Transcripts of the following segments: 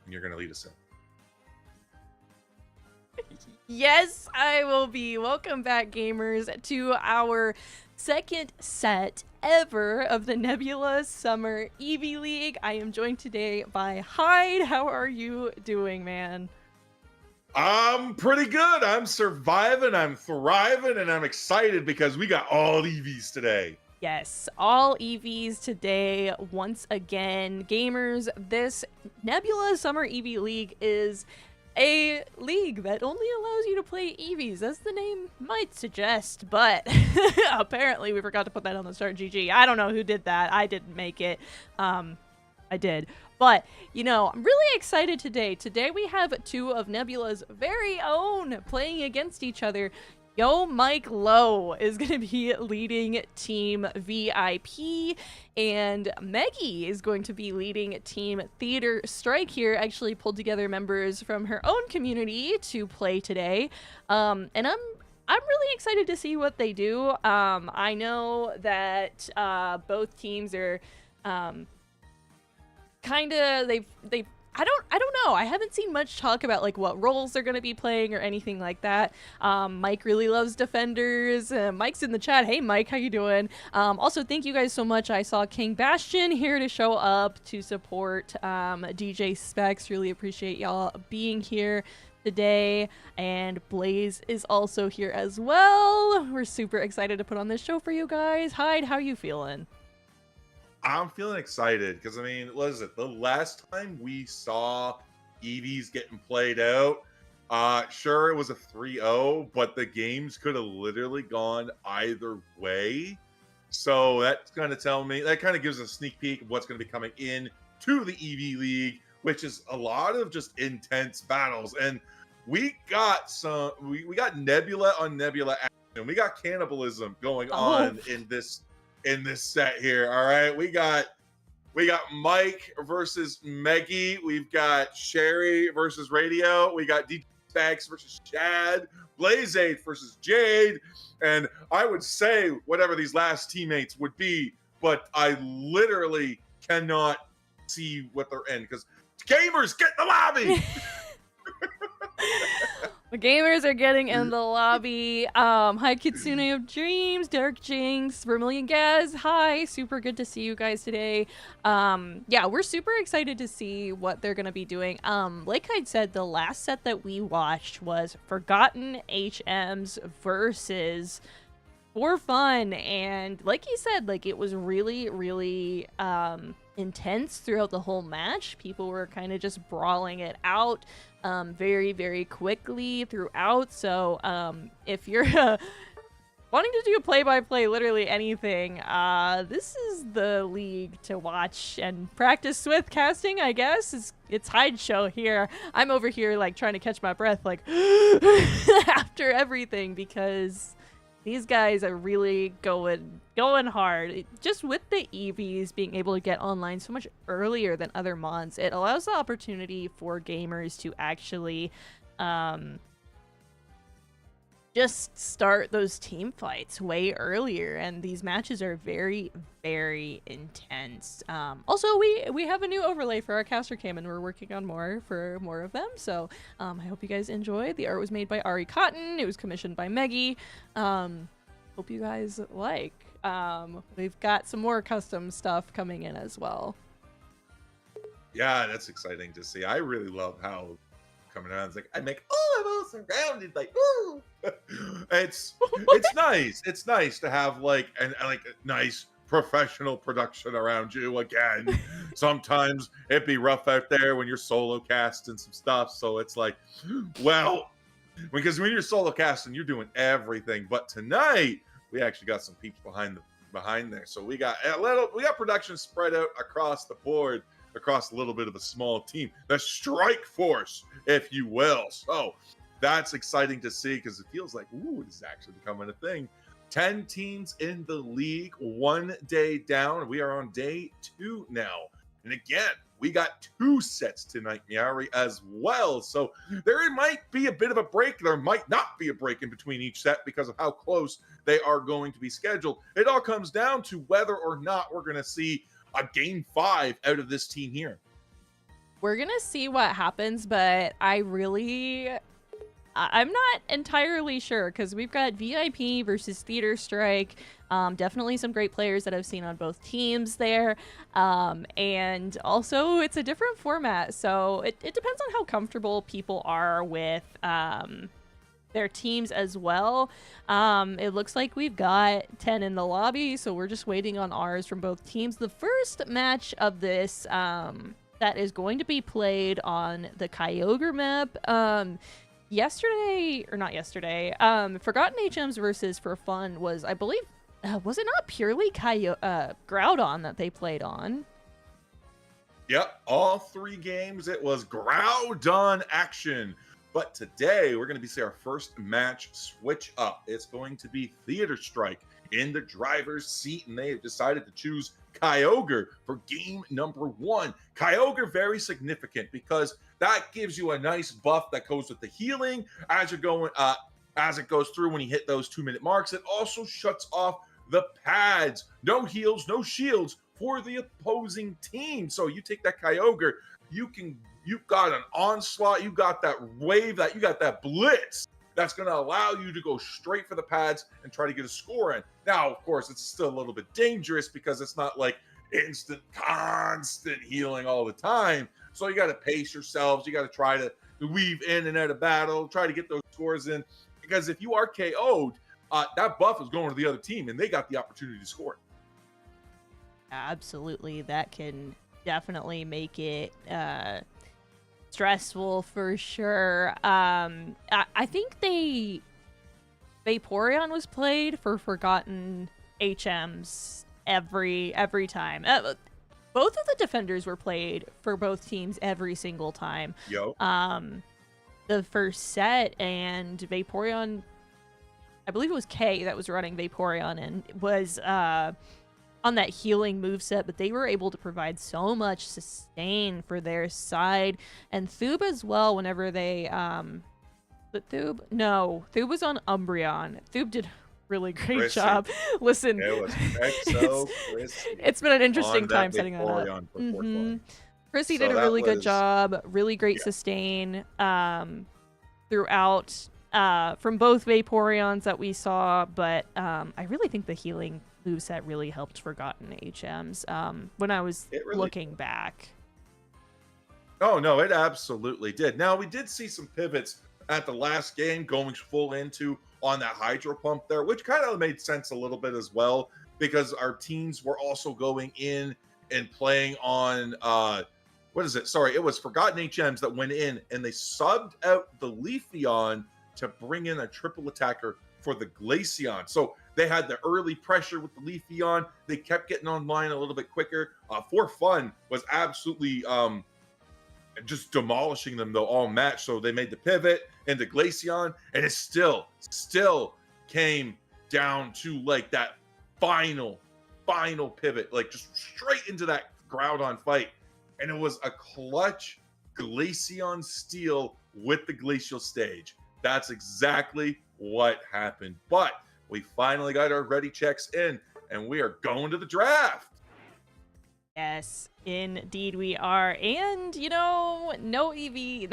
and you're going to lead us in. Yes, I will be. Welcome back, gamers, to our second set ever of the Nebula Summer Eevee League. I am joined today by Hyde. How are you doing, man? I'm pretty good. I'm surviving, I'm thriving, and I'm excited because we got all EVs today. Yes, all EVs today once again. Gamers, this Nebula Summer Eevee League is a league that only allows you to play EVs, as the name might suggest, but apparently we forgot to put that on the start. GG. I don't know who did that. I didn't make it. I did. But, you know, I'm really excited today. Today we have two of Nebula's very own playing against each other. Yo Mike Lowe is going to be leading Team Vee-I-P, and Meggie is going to be leading Team Theater Strike here. Actually pulled together members from her own community to play today, and I'm really excited to see what they do. I know that both teams are kind of they've I don't know. I haven't seen much talk about like what roles they're going to be playing or anything like that. Mike really loves defenders. Mike's in the chat. Hey, Mike, how you doing? Also, thank you guys so much. I saw King Bastion here to show up to support DJ Specs. Really appreciate y'all being here today. And Blaze is also here as well. We're super excited to put on this show for you guys. Hyde, how you feeling? I'm feeling excited because, I mean, what is it? The last time we saw EVs getting played out, sure, it was a 3-0, but the games could have literally gone either way. So that's going to tell me, that kind of gives a sneak peek of what's going to be coming in to the EV League, which is a lot of just intense battles. And we got got Nebula on Nebula action. We got cannibalism going on in this set here. All right, we got Mike versus Meggie, we've got Sherry versus Radio, we got DJ Spags versus Chad, Blaze8 versus Jade, and I would say whatever these last teammates would be, but I literally cannot see what they're in because gamers, get in the lobby. The gamers are getting in the lobby. Hi, Kitsune of Dreams, Derek Jinx, Vermilion Gaz. Hi, super good to see you guys today. Yeah, we're super excited to see what they're gonna be doing. Like I said, the last set that we watched was Forgotten HMs versus For Fun, and like he said, like it was really intense throughout the whole match. People were kind of just brawling it out very quickly throughout. So if you're wanting to do play-by-play literally anything, this is the league to watch and practice with. Casting, I guess. It's Hyde show here. I'm over here like trying to catch my breath like after everything, because these guys are really going hard. Just with the EVs being able to get online so much earlier than other mods, it allows the opportunity for gamers to actually just start those team fights way earlier, and these matches are very intense. Also, we have a new overlay for our caster cam, and we're working on more of them, so I hope you guys enjoy. The art was made by Ari Cotton. It was commissioned by Meggie. Hope you guys like. We've got some more custom stuff coming in as well. Yeah, that's exciting to see. I really love how coming around, it's like I'm like, oh, I'm all surrounded, like, ooh. it's nice. It's nice to have like a nice professional production around you again. Sometimes it'd be rough out there when you're solo casting some stuff, so it's like, well, because when you're solo casting, you're doing everything. But tonight we actually got some peeps behind there, so we got production spread out across the board, across a little bit of a small team, the strike force, if you will. So that's exciting to see, because it feels like, ooh, this is actually becoming a thing. 10 teams in the league, 1 day down. We are on day 2 now. And again, we got 2 sets tonight, Miari, as well. So there might be a bit of a break. There might not be a break in between each set because of how close they are going to be scheduled. It all comes down to whether or not we're going to see a game 5 out of this team here. we're gonna see what happens, but I'm not entirely sure because we've got Vee-I-P versus Theater Strike. Definitely some great players that I've seen on both teams there. And also, it's a different format, so it depends on how comfortable people are with their teams as well. It looks like we've got 10 in the lobby, so we're just waiting on ours from both teams. The first match of this that is going to be played on the Kyogre map. Forgotten HMs versus For Fun was, I believe, was it not purely Groudon that they played on? Yep, all 3 games, it was Groudon action. But today, we're going to be seeing our first match switch up. It's going to be Theater Strike in the driver's seat, and they have decided to choose Kyogre for game number 1. Kyogre, very significant because that gives you a nice buff that goes with the healing as you're going, as it goes through when you hit those 2-minute marks. It also shuts off the pads. No heals, no shields for the opposing team. So you take that Kyogre, you've got an onslaught, you got that wave, you got that blitz that's going to allow you to go straight for the pads and try to get a score in. Now, of course, it's still a little bit dangerous because it's not like instant, constant healing all the time. So you got to pace yourselves. You got to try to weave in and out of battle, try to get those scores in. Because if you are KO'd, that buff is going to the other team, and they got the opportunity to score. Absolutely, that can definitely make it stressful for sure. I think Vaporeon was played for Forgotten HMs every time. Both of the defenders were played for both teams every single time. The first set, and Vaporeon, I believe it was K that was running Vaporeon and was on that healing moveset, but they were able to provide so much sustain for their side. And Thoob as well, whenever they but Thoob? No, Thoob was on Umbreon. Thoob did a really great job. Listen, it was it's been an interesting time setting that up. Chrissy did a really good job, really great sustain throughout from both Vaporeons that we saw, but I really think the healing moveset really helped Forgotten HMs when I was looking back. Oh, no, it absolutely did. Now, we did see some pivots at the last game going full into on that Hydro Pump there, which kind of made sense a little bit as well, because our teams were also going in and playing on, it was Forgotten HMs that went in and they subbed out the Leafeon to bring in a triple attacker for the Glaceon. So they had the early pressure with the Leafeon. They kept getting online a little bit quicker. For Fun was absolutely just demolishing them though all match. So they made the pivot into Glaceon, and it still came down to like that final pivot, like just straight into that Groudon fight. And it was a clutch Glaceon steal with the Glacial Stage. That's exactly what happened. But we finally got our ready checks in, and we are going to the draft. Yes, indeed we are. And, you know, all Eevee,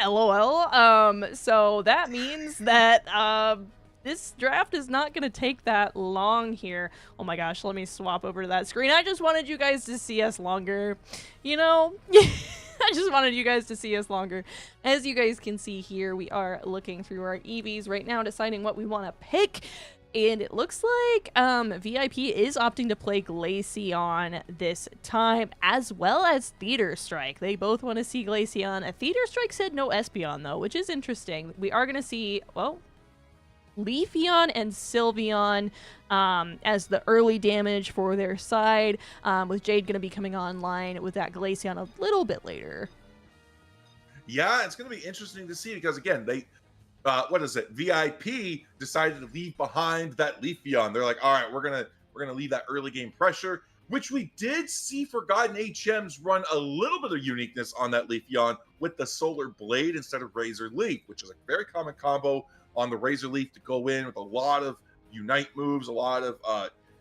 LOL. So that means that this draft is not going to take that long here. Oh my gosh, let me swap over to that screen. I just wanted you guys to see us longer. You know, I just wanted you guys to see us longer. As you guys can see here, we are looking through our Eevees right now, deciding what we want to pick. And it looks like Vee-I-P is opting to play Glaceon this time, as well as Theater Strike. They both want to see Glaceon. Theater Strike said no Espeon, though, which is interesting. We are going to see, well, Leafeon and Sylveon as the early damage for their side, with Jade going to be coming online with that Glaceon a little bit later. Yeah, it's going to be interesting to see because, again, they... Vee-I-P decided to leave behind that Leafeon. They're like, all right, we're gonna leave that early game pressure, which we did see Forgotten HMs run a little bit of uniqueness on that Leafeon with the Solar Blade instead of Razor Leaf, which is a very common combo on the Razor Leaf to go in with a lot of Unite moves, a lot of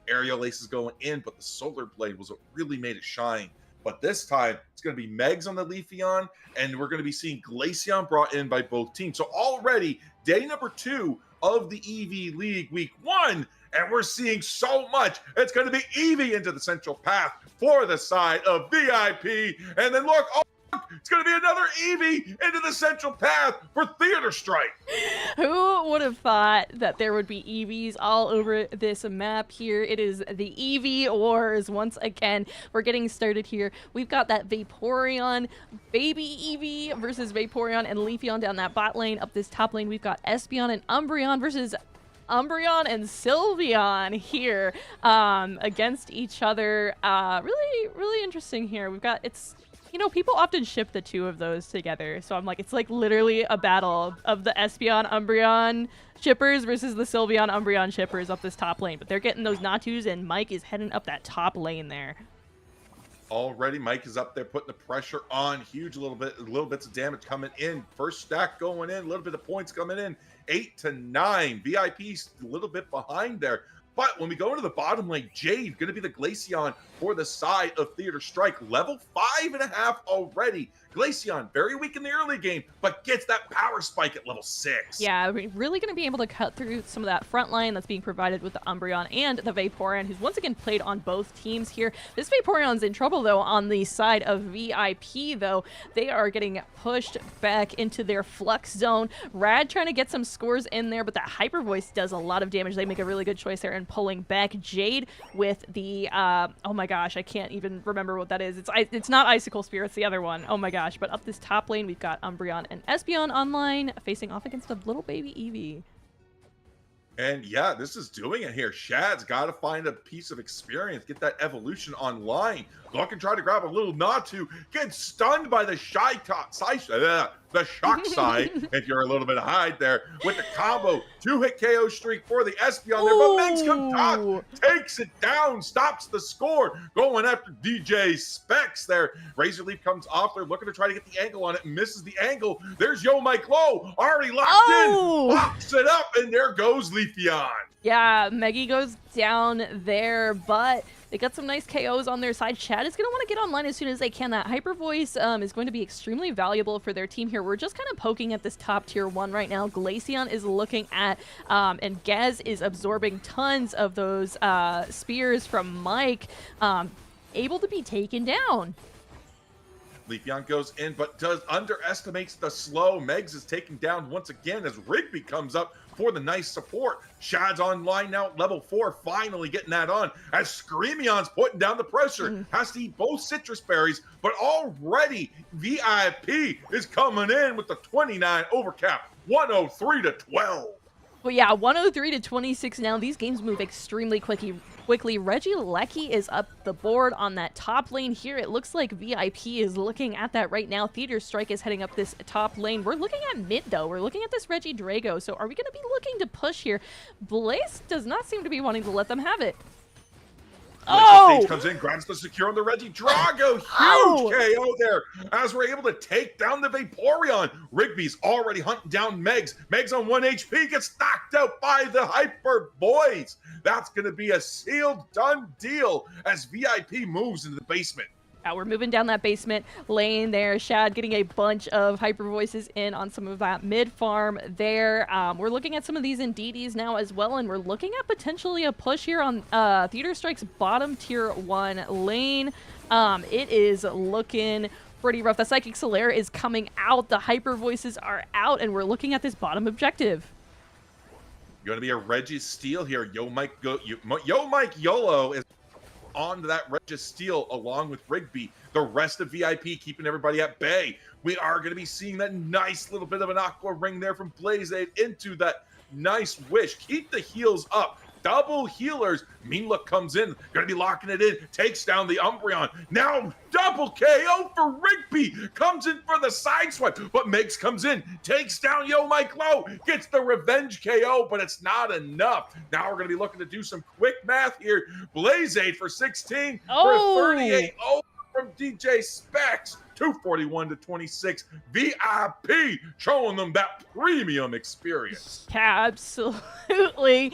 Aerial Aces going in, but the Solar Blade was what really made it shine But this time, it's going to be Megs on the Leafeon, and we're going to be seeing Glaceon brought in by both teams. So already, day number 2 of the Eevee League week 1, and we're seeing so much. It's going to be Eevee into the central path for the side of Vee-I-P, and then look, oh, it's going to be another Eevee into the central path for Theater Strike. Who would have thought that there would be Eevees all over this map here? It is the Eevee Wars once again. We're getting started here. We've got that Vaporeon, baby Eevee versus Vaporeon and Leafeon down that bot lane. Up this top lane, we've got Espeon and Umbreon versus Umbreon and Sylveon here against each other. Really interesting here. We've got, you know, people often ship the two of those together. So I'm like, it's like literally a battle of the Espeon Umbreon shippers versus the Sylveon Umbreon shippers up this top lane. But they're getting those Natus, and Mike is heading up that top lane there. Already, Mike is up there putting the pressure on. Huge little bits of damage coming in. First stack going in, a little bit of points coming in. 8 to 9. Vee-I-P's a little bit behind there. But when we go into the bottom lane, Jade going to be the Glaceon for the side of Theater Strike. Level 5.5 already. Glaceon, very weak in the early game, but gets that power spike at level 6. Yeah, we're really going to be able to cut through some of that front line that's being provided with the Umbreon and the Vaporeon, who's once again played on both teams here. This Vaporeon's in trouble, though, on the side of Vee-I-P, though. They are getting pushed back into their flux zone. Rad trying to get some scores in there, but that Hyper Voice does a lot of damage. They make a really good choice there in pulling back. Jade with the, oh my gosh, I can't even remember what that is. It's not Icicle Spear, it's the other one. Oh my gosh. But up this top lane, we've got Umbreon and Espeon online facing off against a little baby Eevee. And yeah, this is doing it here. Shad's got to find a piece of experience, get that evolution online. Look and try to grab a little Natu, get stunned by the the shock side, if you're a little bit hide there, with the combo. 2-hit KO streak for the Espeon there, but Megs comes top, takes it down, stops the score, going after DJ Specs there. Razor Leaf comes off there, looking to try to get the angle on it, misses the angle. There's Yo Mike Low, already locked in, locks it up, and there goes Leafeon. Yeah, Meggy goes down there, but they got some nice KOs on their side. Chad is going to want to get online as soon as they can. That Hyper Voice is going to be extremely valuable for their team here. We're just kind of poking at this top tier 1 right now. Glaceon is looking at, and Gez is absorbing tons of those spears from Mike, able to be taken down. Leafeon goes in, but underestimates the slow. Megs is taken down once again as Rigby comes up for the nice support. Shad's online now at level 4, finally getting that on as Screamion's putting down the pressure. Has to eat both citrus berries, but already Vee-I-P is coming in with the 29 overcap, 103 to 12. Well, yeah, 103 to 26 now. These games move extremely quickly. Reggie Lecky is up the board on that top lane here. It looks like Vee-I-P is looking at that right now. Theater Strike is heading up this top lane. We're looking at mid, though. We're looking at this Reggie Drago. So are we going to be looking to push here? Blaze does not seem to be wanting to let them have it. Stage comes in, grabs the secure on the Reggie Drago. Huge KO there as we're able to take down the Vaporeon. Rigby's already hunting down Megs. Megs on 1 HP gets knocked out by the Hyper Boys. That's going to be a sealed, done deal as Vee-I-P moves into the basement. We're moving down that basement lane there. Shad getting a bunch of Hyper Voices in on some of that mid farm there. We're looking at some of these Indeedis now as well, and we're looking at potentially a push here on Theater Strike's bottom tier 1 lane. It is looking pretty rough. The Psychic Solaire is coming out. The Hyper Voices are out, and we're looking at this bottom objective. Going to be a Registeel here. Yo Mike YOLO is on that Registeel along with Rigby. The rest of Vee-I-P keeping everybody at bay. We are going to be seeing that nice little bit of an Aqua Ring there from Blazeade into that nice Wish. Keep the heals up. Double healers. Mean Look comes in. Going to be locking it in. Takes down the Umbreon. Now double KO for Rigby. Comes in for the side swipe. But Megs comes in. Takes down Yo Mike Low. Gets the revenge KO, but it's not enough. Now we're going to be looking to do some quick math here. Blazeade for 16. For 38. Oh, from DJ Specs. 241 to 26. Vee-I-P showing them that premium experience. Yeah, absolutely.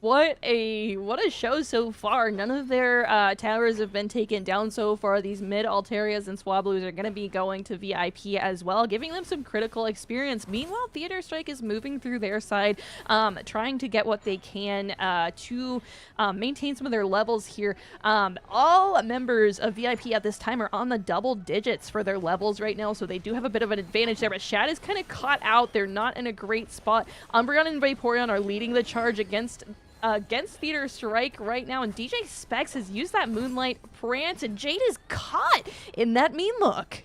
What a show so far. None of their towers have been taken down so far. These mid Altarias and Swablues are going to be going to Vee-I-P as well, giving them some critical experience. Meanwhile, Theater Strike is moving through their side, trying to get what they can to maintain some of their levels here. All members of Vee-I-P at this time are on the double digits for their levels right now, so they do have a bit of an advantage there, but Shad is kind of caught out. They're not in a great spot. Umbreon and Vaporeon are leading the charge against Theater Strike right now, and DJ Specs has used that Moonlight Prance, and Jade is caught in that mean look.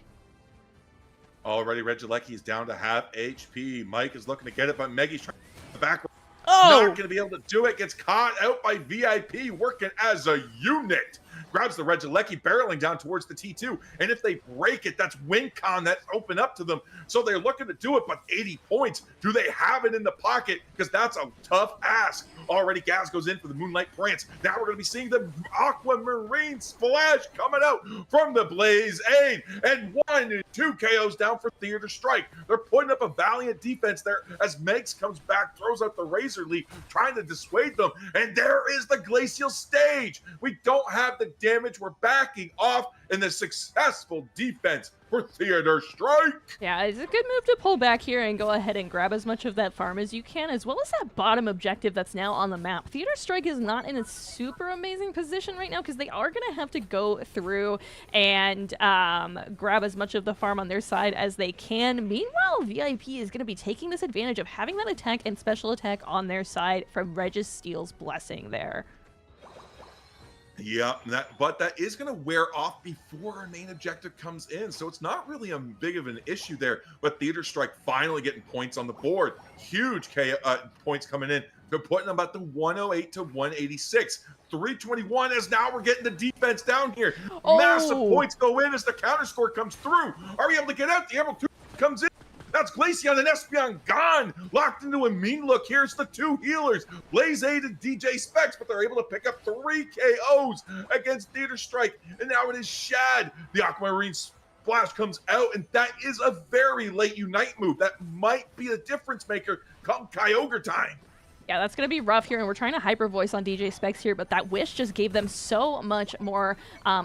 Already, Regieleki is down to half HP. Mike is looking to get it, but Maggie's trying to the back. Oh! Not going to be able to do it. Gets caught out by Vee-I-P, working as a unit. Grabs the Regieleki, barreling down towards the T2. And if they break it, that's win con that's open up to them. So they're looking to do it, but 80 points. Do they have it in the pocket? Because that's a tough ask. Already, Gaz goes in for the Moonlight Prance. Now we're going to be seeing the Aquamarine Splash coming out from the Blaze Aid. And 1 and 2 KOs down for Theater Strike. They're putting up a valiant defense there as Megs comes back, throws out the Razor Leaf, trying to dissuade them. And there is the Glacial Stage. We don't have the damage. We're backing off in the successful defense for Theater Strike. Yeah, it's a good move to pull back here and go ahead and grab as much of that farm as you can, as well as that bottom objective that's now on the map. Theater Strike is not in a super amazing position right now because they are going to have to go through and grab as much of the farm on their side as they can. Meanwhile, Vee-I-P is going to be taking this advantage of having that attack and special attack on their side from Regis Steele's Blessing there. Yeah, but that is going to wear off before our main objective comes in. So it's not really a big of an issue there. But Theater Strike finally getting points on the board. Huge points coming in. They're putting them at the 108 to 186. 321 as now we're getting the defense down here. Oh. Massive points go in as the counter score comes through. Are we able to get out? The Emerald 2 comes in. That's Glaceon and Espeon gone. Locked into a mean look. Here's the 2 healers. Blaze Aid and DJ Specs, but they're able to pick up 3 KOs against Theater Strike. And now it is Shad. The Aquamarine Splash comes out, and that is a very late Unite move. That might be a difference maker come Kyogre time. Yeah, that's going to be rough here, and we're trying to hyper voice on DJ Specs here, but that Wish just gave them so much more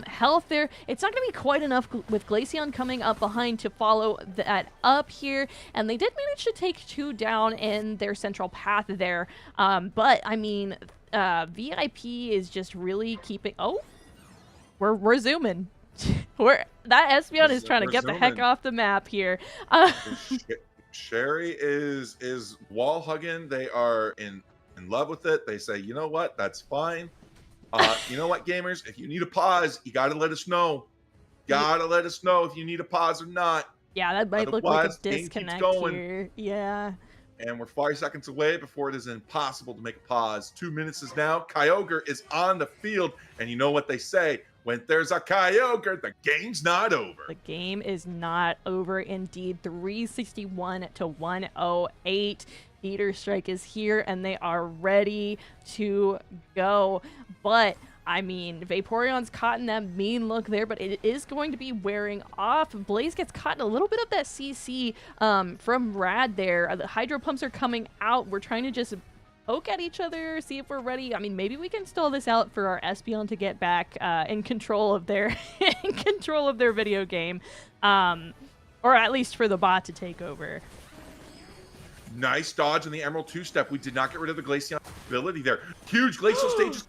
health there. It's not going to be quite enough with Glaceon coming up behind to follow that up here, and they did manage to take 2 down in their central path there, but, I mean, Vee-I-P is just really keeping... Oh, we're zooming. That Espeon is trying to get the heck off the map here. Sherry is wall hugging. They are in love with it. They say, you know what, that's fine. You know what, gamers, if you need a pause, you gotta let us know. Gotta let us know if you need a pause or not. Yeah, that might look like a disconnect here. Yeah. And we're 5 seconds away before it is impossible to make a pause. 2 minutes is now. Kyogre is on the field, and you know what they say. When there's a Kyogre, the game's not over. The game is not over indeed. 361 to 108. Theater Strike is here, and they are ready to go. But, I mean, Vaporeon's caught in that mean look there, but it is going to be wearing off. Blaze gets caught in a little bit of that CC from Rad there. The Hydro Pumps are coming out. We're trying to just poke at each other, see if we're ready. I mean, maybe we can stall this out for our Espeon to get back in control of their video game, or at least for the bot to take over. Nice dodge in the Emerald 2-step. We did not get rid of the Glaceon ability there. Huge Glacial Stages.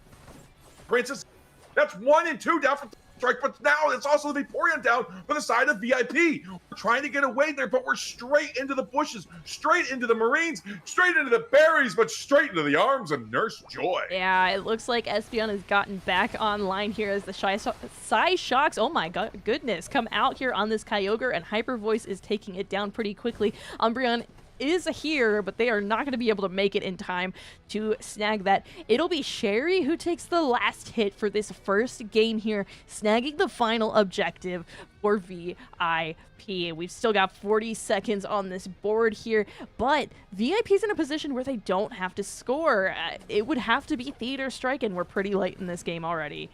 Princess, that's 1 and 2 down for Strike, but now it's also the Vaporeon down for the side of Vee-I-P. We're trying to get away there, but we're straight into the bushes, straight into the Marines, straight into the berries, but straight into the arms of Nurse Joy. Yeah, it looks like Espeon has gotten back online here as the Psy-Shocks, oh my goodness, come out here on this Kyogre, and Hyper Voice is taking it down pretty quickly. Umbreon is here, but they are not going to be able to make it in time to snag that. It'll be Sherry who takes the last hit for this first game here, snagging the final objective for Vee-I-P. We've still got 40 seconds on this board here, but Vee-I-P's in a position where they don't have to score. It would have to be Theater Strike, and we're pretty late in this game already.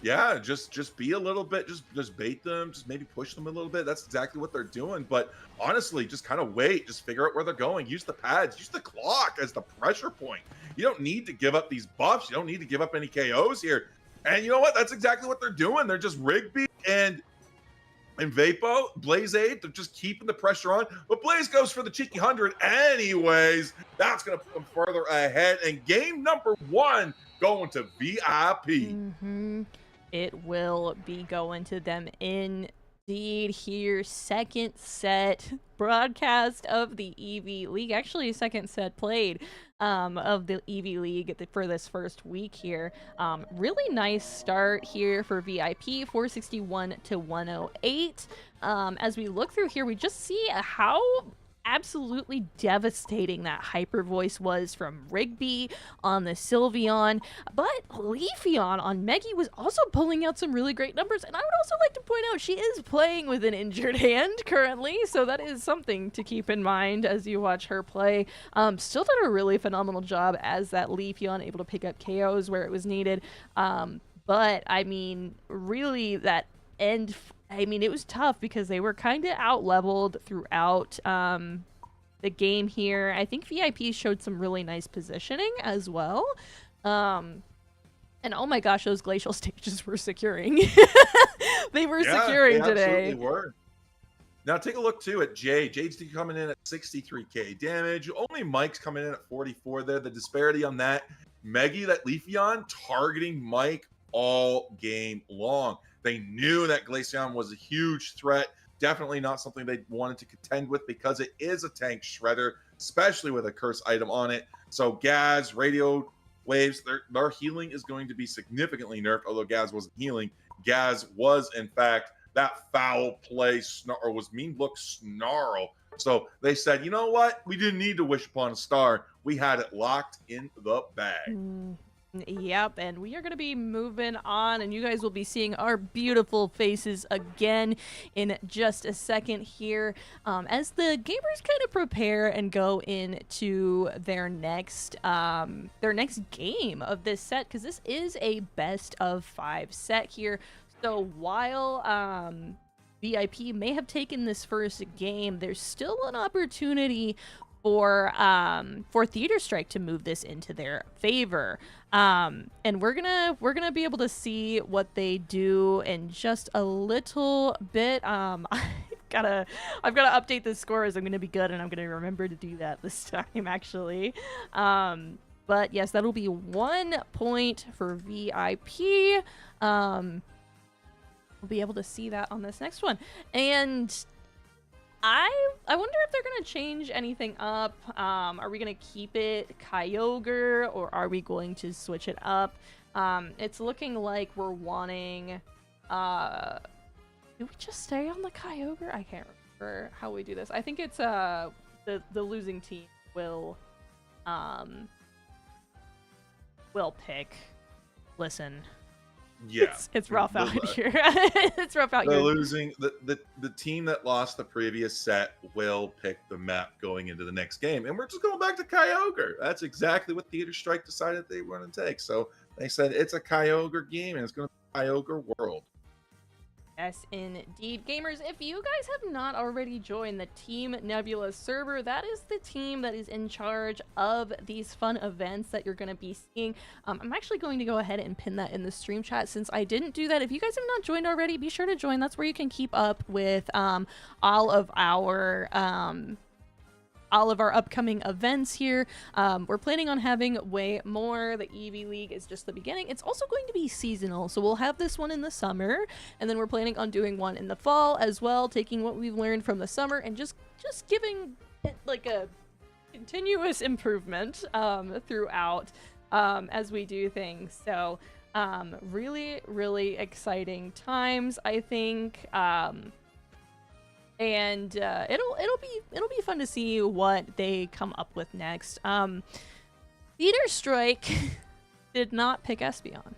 Yeah, just be a little bit, just bait them, just maybe push them a little bit. That's exactly what they're doing. But honestly, just kind of wait, just figure out where they're going. Use the pads, use the clock as the pressure point. You don't need to give up these buffs. You don't need to give up any KOs here. And you know what? That's exactly what they're doing. They're just Rigby and Vapo, Blaze 8, they're just keeping the pressure on. But Blaze goes for the cheeky 100 anyways. That's going to put them further ahead. And game number 1 going to Vee-I-P. It will be going to them indeed here. Second set broadcast of the Eevee League. Actually, second set played of the Eevee League for this first week here. Really nice start here for Vee-I-P, 461 to 108. As we look through here, we just see how absolutely devastating that hyper voice was from Rigby on the Sylveon, but Leafeon on Meggy was also pulling out some really great numbers. And I would also like to point out she is playing with an injured hand currently, so that is something to keep in mind as you watch her play. Still did a really phenomenal job as that Leafeon, able to pick up KOs where it was needed. But I mean, really that end, I mean, it was tough because they were kind of out-leveled throughout the game here. I think Vee-I-P showed some really nice positioning as well. And oh my gosh, those glacial stages were securing. They were securing they today. Absolutely were. Now take a look too at Jade. Jade's coming in at 63k damage. Only Mike's coming in at 44 there. The disparity on that. Meggy, that Leafeon, targeting Mike all game long. They knew that Glaceon was a huge threat. Definitely not something they wanted to contend with because it is a tank shredder, especially with a curse item on it. So Gaz, Radio Waves, their healing is going to be significantly nerfed, although Gaz wasn't healing. Gaz was, in fact, that foul play, or was mean look snarl. So they said, you know what? We didn't need to wish upon a star. We had it locked in the bag. Yep, and we are going to be moving on, and you guys will be seeing our beautiful faces again in just a second here as the gamers kind of prepare and go into their next game of this set, because this is a best of 5 set here. So while Vee-I-P may have taken this first game, there's still an opportunity for Theater Strike to move this into their favor. And we're gonna be able to see what they do in just a little bit. I've gotta update the scores. I'm gonna be good, and I'm gonna remember to do that this time actually. But yes, that'll be 1 point for Vee-I-P. We'll be able to see that on this next one. And I wonder if they're going to change anything up. Are we going to keep it Kyogre, or are we going to switch it up? It's looking like we're wanting... do we just stay on the Kyogre? I can't remember how we do this. I think it's the losing team will pick. Listen. Yeah, it's rough out here. It's rough out here. The team that lost the previous set will pick the map going into the next game, and we're just going back to Kyogre. That's exactly what Theater Strike decided they were going to take. So they said it's a Kyogre game, and it's going to be Kyogre World. Yes, indeed. Gamers, if you guys have not already joined the Team Nebula server, that is the team that is in charge of these fun events that you're going to be seeing. I'm actually going to go ahead and pin that in the stream chat since I didn't do that. If you guys have not joined already, be sure to join. That's where you can keep up with all of our upcoming events here. We're planning on having way more. The Eevee League is just the beginning. It's also going to be seasonal, so we'll have this one in the summer, and then we're planning on doing one in the fall as well, taking what we've learned from the summer and just giving it like a continuous improvement throughout as we do things. So really, really exciting times, I think. And it'll be fun to see what they come up with next. Theater Strike did not pick Espeon.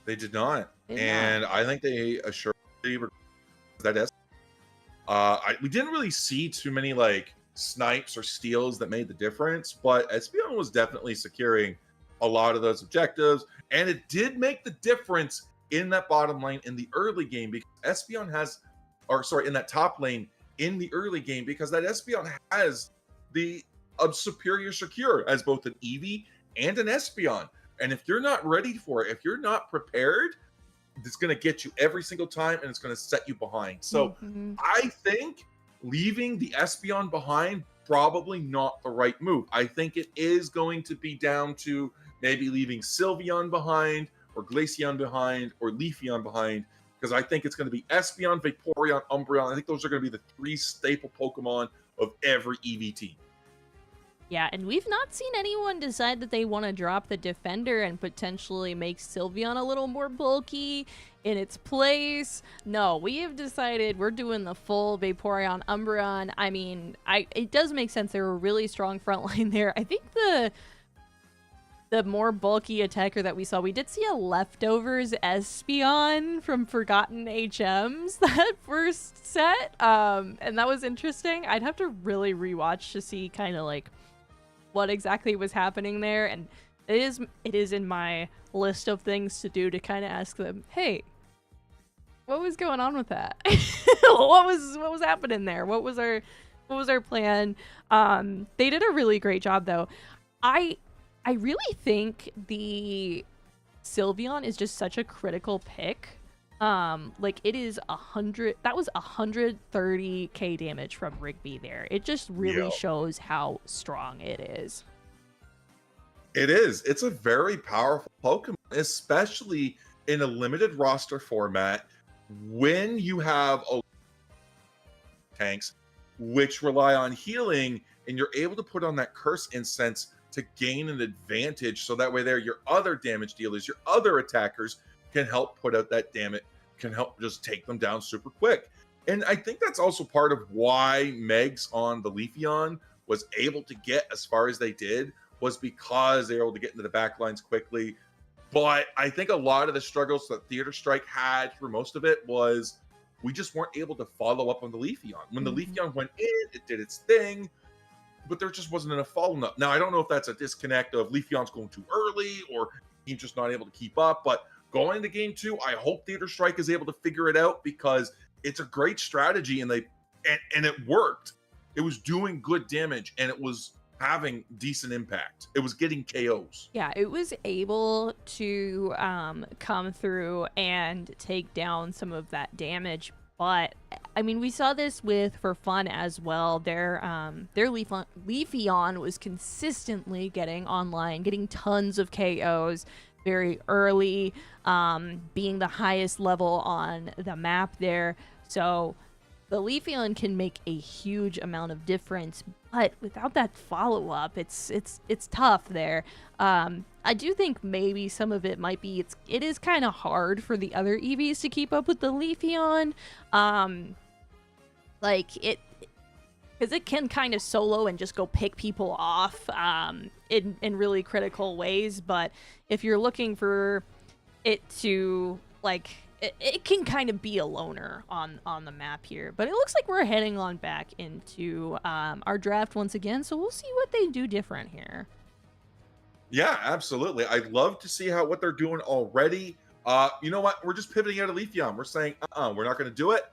They did not, I think they assured that we didn't really see too many like snipes or steals that made the difference, but Espeon was definitely securing a lot of those objectives. And it did make the difference in that bottom lane in the early game because Espeon has, or sorry, in that top lane in the early game because that Espeon has the superior secure as both an Eevee and an Espeon. And if you're not ready for it, if you're not prepared, it's going to get you every single time and it's going to set you behind. So I think leaving the Espeon behind, probably not the right move. I think it is going to be down to maybe leaving Sylveon behind or Glaceon behind or Leafeon behind because I think it's going to be Espeon, Vaporeon, Umbreon. I think those are going to be the 3 staple Pokemon of every EV team. Yeah, and we've not seen anyone decide that they want to drop the Defender and potentially make Sylveon a little more bulky in its place. No, we have decided we're doing the full Vaporeon, Umbreon. I mean, it does make sense. They're a really strong front line there. I think the more bulky attacker that we saw, we did see a Leftovers Espeon from Forgotten HMs that first set, and that was interesting. I'd have to really rewatch to see kind of like what exactly was happening there, and it is in my list of things to do to kind of ask them, hey, what was going on with that? what was happening there? What was our plan? They did a really great job though. I really think the Sylveon is just such a critical pick. Like it is 100, that was 130k damage from Rigby there. It just really shows how strong it is. It is. It's a very powerful Pokemon, especially in a limited roster format when you have tanks which rely on healing and you're able to put on that Curse Incense to gain an advantage so that way there your other damage dealers, your other attackers can help put out that damage, can help just take them down super quick. And I think that's also part of why Megs on the Leafeon was able to get as far as they did, was because they were able to get into the back lines quickly. But I think a lot of the struggles that Theater Strike had for most of it was we just weren't able to follow up on the Leafeon. When the Leafeon went in, it did its thing, but there just wasn't enough follow-up. Now, I don't know if that's a disconnect of Leafeon's going too early or he's just not able to keep up, but going into game 2, I hope Theater Strike is able to figure it out because it's a great strategy and it worked. It was doing good damage and it was having decent impact. It was getting KOs. Yeah, it was able to come through and take down some of that damage. But I mean, we saw this with For Fun as well. Their Leafeon was consistently getting online, getting tons of KOs very early, being the highest level on the map there. So the Leafeon can make a huge amount of difference, but without that follow-up, it's tough there. I do think maybe some of it might be it is kind of hard for the other EVs to keep up with the Leafeon. Like because it can kind of solo and just go pick people off in really critical ways. But if you're looking for it to like, it can kind of be a loner on the map here. But it looks like we're heading on back into our draft once again, so we'll see what they do different here. Yeah, absolutely. I'd love to see what they're doing already. You know what? We're just pivoting out of Leafeon. We're saying, we're not going to do it.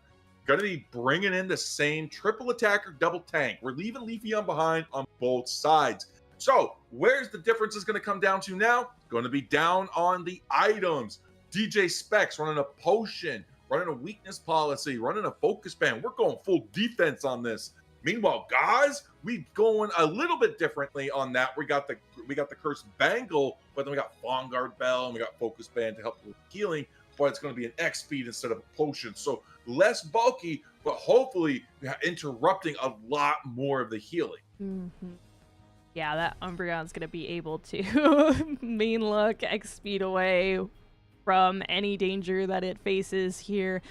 Going to be bringing in the same triple attacker, double tank. We're leaving Leafeon behind on both sides. So where's the difference is going to come down to now? Going to be down on the items. DJ Specs running a potion, running a weakness policy, running a focus band. We're going full defense on this. Meanwhile, guys, we going a little bit differently on that. We got the Cursed Bangle, but then we got Vanguard Bell and we got Focus Band to help with healing. But it's going to be an X speed instead of a potion, so less bulky, but hopefully interrupting a lot more of the healing. Yeah, that Umbreon's going to be able to mean look X speed away from any danger that it faces here.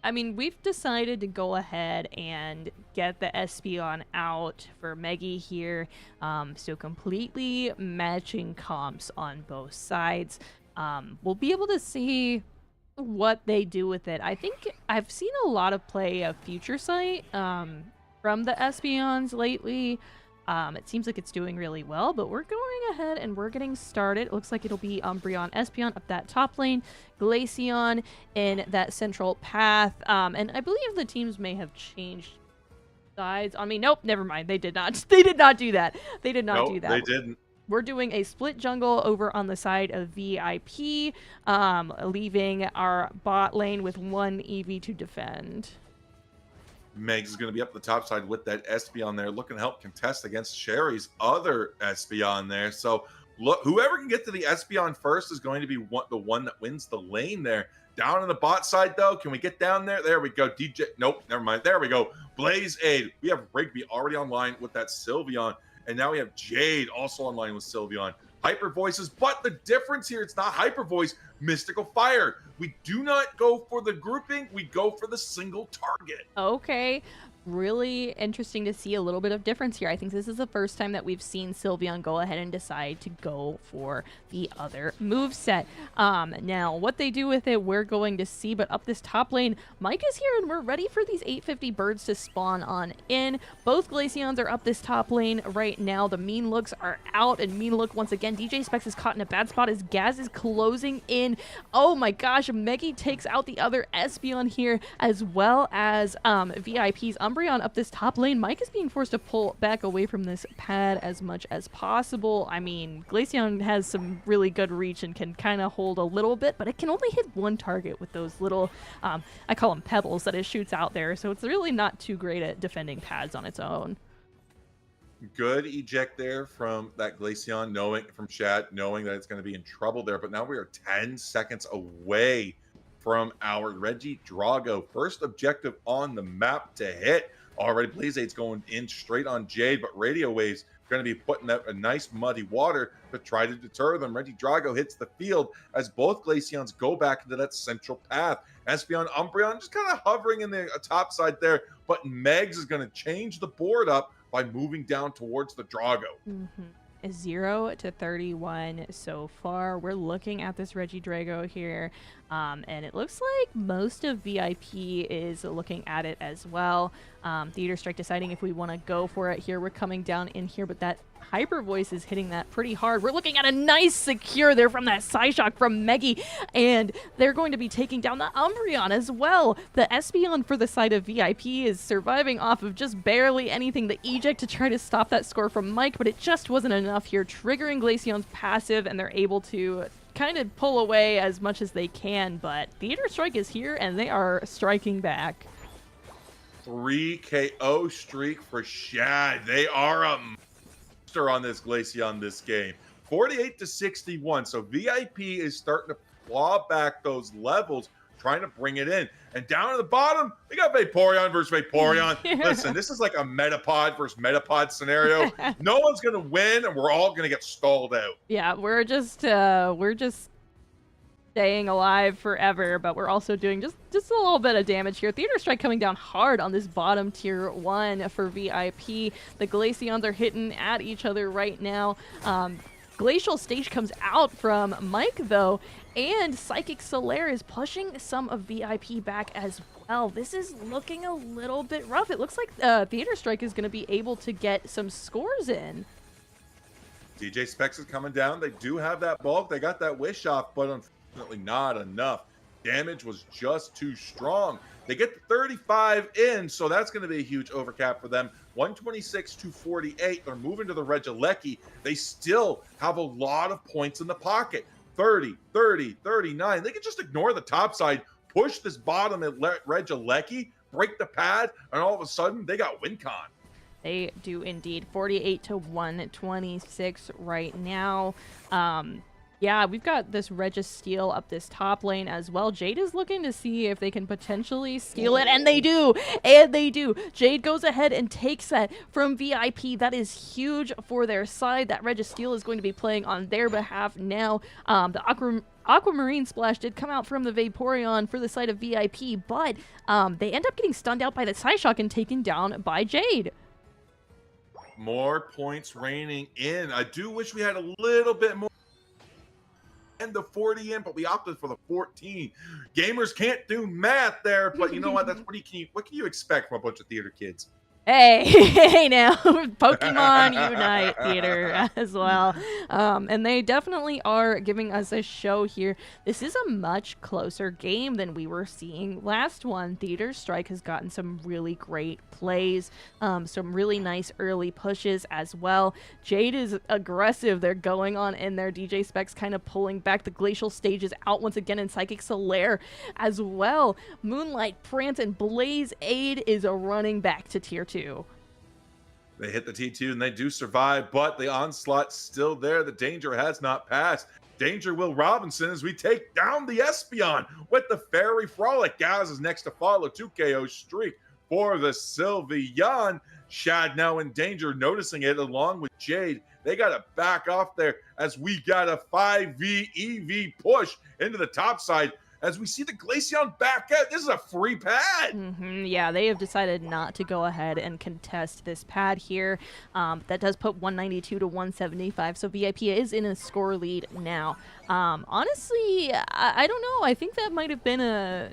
I mean, we've decided to go ahead and get the Espeon out for Meggy here. So completely matching comps on both sides. We'll be able to see what they do with it. I think I've seen a lot of play of Future Sight from the Espeons lately. It seems like it's doing really well, but we're going ahead and we're getting started. It looks like it'll be Umbreon, Espeon up that top lane, Glaceon in that central path. And I believe the teams may have changed sides on me. Nope, never mind. They did not. They did not do that. They did not do Nope, that. they didn't. We're doing a split jungle over on the side of Vee-I-P, leaving our bot lane with one Eevee to defend. Megs is going to be up the top side with that Espeon there, looking to help contest against Sherry's other Espeon there. So look, whoever can get to the Espeon first is going to be the one that wins the lane there. Down on the bot side, though, can we get down there? There we go. DJ, nope, never mind. There we go. Blaze Aid. We have Rigby already online with that Sylveon, and now we have Jade also online with Sylveon. Hyper Voices, but the difference here, it's not Hyper Voice, Mystical Fire. We do not go for the grouping, we go for the single target. Okay. Really interesting to see a little bit of difference here. I think this is the first time that we've seen Sylveon go ahead and decide to go for the other moveset. Now, what they do with it, we're going to see, but up this top lane, Mike is here, and we're ready for these 850 birds to spawn on in. Both Glaceons are up this top lane right now. The Mean Looks are out, and Mean Look, once again, DJ Specs is caught in a bad spot as Gaz is closing in. Oh my gosh, Meggy takes out the other Espeon here, as well as Vee-I-P's Umbreon up this top lane. Mike is being forced to pull back away from this pad as much as possible. I mean, Glaceon has some really good reach and can kind of hold a little bit, but it can only hit one target with those little, I call them pebbles, that it shoots out there. So it's really not too great at defending pads on its own. Good eject there from that Glaceon, from Shad, knowing that it's going to be in trouble there. But now we are 10 seconds away from our Reggie Drago. First objective on the map to hit. Already Blaze Aid's going in straight on Jade, but Radio Wave's going to be putting out a nice muddy water to try to deter them. Reggie Drago hits the field as both Glaceons go back into that central path. Espeon, Umbreon just kind of hovering in the top side there, but Megs is going to change the board up by moving down towards the Drago. 0 to 31 so far. We're looking at this Reggie Drago here, and it looks like most of Vee-I-P is looking at it as well. Theater Strike deciding if we want to go for it here. We're coming down in here, but that Hyper Voice is hitting that pretty hard. We're looking at a nice secure there from that Psyshock from Meggy, and they're going to be taking down the Umbreon as well. The Espeon for the side of Vee-I-P is surviving off of just barely anything. The eject to try to stop that score from Mike, but it just wasn't enough here, triggering Glaceon's passive, and they're able to kind of pull away as much as they can, but Theater Strike is here, and they are striking back. 3 KO streak for Shad. They are a monster on this Glaceon this game. 48 to 61. So Vee-I-P is starting to claw back those levels, trying to bring it in. And down at the bottom, we got Vaporeon versus Vaporeon. Listen, this is like a Metapod versus Metapod scenario. No one's going to win, and we're all going to get stalled out. Yeah, we're just staying alive forever, but we're also doing just a little bit of damage here. Theater Strike coming down hard on this bottom tier 1 for Vee-I-P. The Glaceons are hitting at each other right now. Glacial Stage comes out from Mike, though, and Psychic Solaire is pushing some of Vee-I-P back as well. This is looking a little bit rough. It looks like Theater Strike is going to be able to get some scores in. DJ Specs is coming down. They do have that bulk. They got that wish off, but unfortunately not enough. Damage was just too strong. They get the 35 in, so that's going to be a huge overcap for them. 126 to 48. They're moving to the Regieleki. They still have a lot of points in the pocket. 30, 30, 39. They can just ignore the top side, push this bottom at Regieleki, break the pad, and all of a sudden, they got win con. They do indeed. 48 to 126 right now. Yeah, we've got this Registeel up this top lane as well. Jade is looking to see if they can potentially steal it, and they do! And they do! Jade goes ahead and takes that from Vee-I-P. That is huge for their side. That Registeel is going to be playing on their behalf now. The Aquamarine Splash did come out from the Vaporeon for the side of Vee-I-P, but they end up getting stunned out by the Psyshock and taken down by Jade. More points raining in. I do wish we had a little bit more and the 40 in, but we opted for the 14. Gamers can't do math there, but you know what? That's what can you expect from a bunch of theater kids? Hey, hey now, Pokemon Unite Theater as well. And they definitely are giving us a show here. This is a much closer game than we were seeing last one. Theater Strike has gotten some really great plays, some really nice early pushes as well. Jade is aggressive. They're going on in there. DJ Specs kind of pulling back. The Glacial Stage is out once again, in Psychic Solaire as well. Moonlight, Prance, and Blaze Aid is running back to Tier 2. They hit the T2 and they do survive, but the onslaught's still there. The danger has not passed. Danger Will Robinson as we take down the Espeon with the Fairy Frolic. Gaz is next to follow 2 KO streak for the Sylveon. Shad now in danger, noticing it along with Jade. They got to back off there as we got a 5v EV push into the top side. As we see the Glaceon back out, this is a free pad. Yeah, they have decided not to go ahead and contest this pad here. That does put 192 to 175, so Vee-I-P is in a score lead now. Honestly, I don't know. I think that might have been a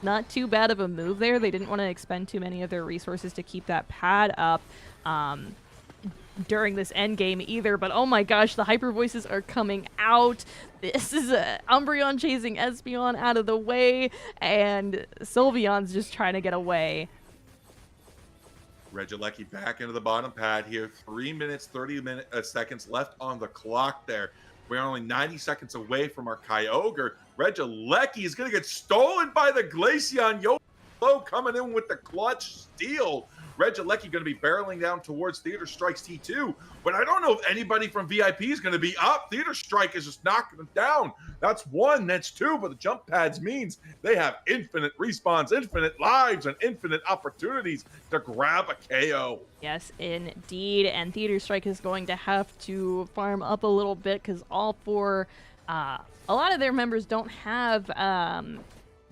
not too bad of a move there. They didn't want to expend too many of their resources to keep that pad up during this end game either, but oh my gosh, the hyper voices are coming out. This is Umbreon chasing Espeon out of the way, and Sylveon's just trying to get away. Regieleki back into the bottom pad here. 3 minutes, 30 seconds left on the clock there. We're only 90 seconds away from our Kyogre. Regieleki is going to get stolen by the Glaceon. Yo, coming in with the clutch steal. Regieleki going to be barreling down towards Theater Strike's T2, but I don't know if anybody from Vee-I-P is going to be up. Theater Strike is just knocking them down. That's one, that's two, but the jump pads means they have infinite respawns, infinite lives, and infinite opportunities to grab a KO. Yes, indeed, and Theater Strike is going to have to farm up a little bit because all four, a lot of their members don't have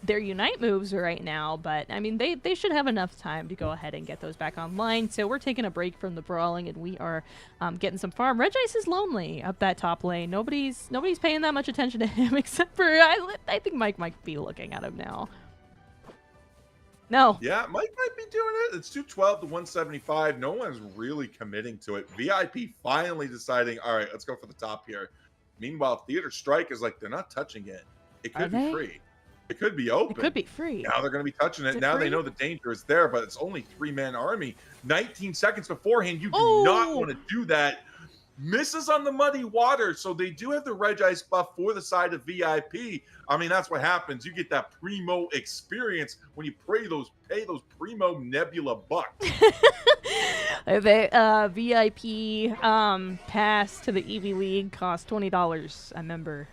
their Unite moves right now, but I mean they should have enough time to go ahead and get those back online. So we're taking a break from the brawling and we are getting some farm. Regice is lonely up that top lane. Nobody's paying that much attention to him except for I think Mike might be looking at him now. No. Yeah, Mike might be doing it. It's 212 to 175. No one's really committing to it. Vee-I-P finally deciding, all right, let's go for the top here. Meanwhile, Theater Strike is like, they're not touching it. It could be free. It could be open. It could be free. Now they're going to be touching it. Now free? They know the danger is there, but it's only 3-man army. 19 seconds beforehand, you do not want to do that. Misses on the muddy water, so they do have the Regice buff for the side of Vee-I-P. I mean, that's what happens. You get that primo experience when you pay those primo Nebula bucks. Vee-I-P pass to the Eevee League costs $20 a member.